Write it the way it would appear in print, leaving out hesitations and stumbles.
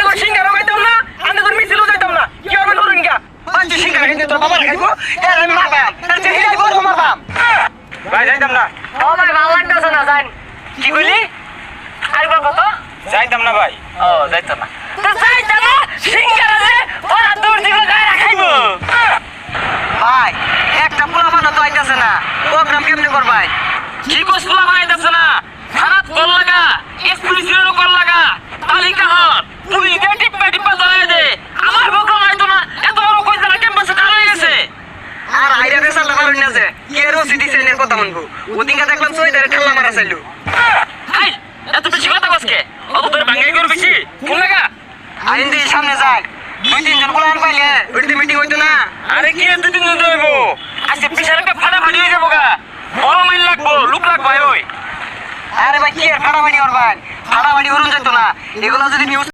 তোর সিঙ্গারা খাইতাম না আমি তোর মিছিলও যাইতাম না কি হবে ধরুন গা পাঁচ সিঙ্গারা খেতে তোর বাবা খাইবো এর আমি মারবাম তার চেয়ে হিলাই বড় মারবাম ভাই যাইতাম না আমার ভালো লাগতেছে না যাই কি কইলি আরেকবার কত যাইতাম না ভাই ও যাইতাম না তো যাইতাম না সিঙ্গারা দে ওরা দূর দিকে গায় খাইবো ভাই একটা পোলা বানা তো আইতাছে না প্রোগ্রাম কেমনে করবাই কি কস পোলা বানাইতাছে না খারাপ কল লাগা এক্সপ্রেশনেরও কল লাগা তালিকা হর তুই দে টিপ্পা ধরে দে আমার প্রোগ্রাম আইতো না এত বড় কই জানা ক্যাম্পাসে দাঁড়ায় গেছে আর আইরা রে সালা ভালো নিছে কে রসি দিছে এর কথা মনবো ওদিকে দেখলাম সইদারে ঠেলা মারা চাইলো হাই এত বেশি কথা কসকে অত তোর ভাঙাই কর বেশি কোন লাগা আইন দি সামনে যাই দুই তিনজন পোলা আন পাইলে ওইতে মিটিং হইতো না আরে কি দুই তিনজন যাইবো আজকে পিছার একটা ফাটাফাটি হয়ে যাবো গা বড় মাইল লাগবো লুক লাগবো ওই আরে ভাই কি আর ফাটাফাটি করবেন ফাটাফাটি করুন যেত না এগুলো যদি নিউজ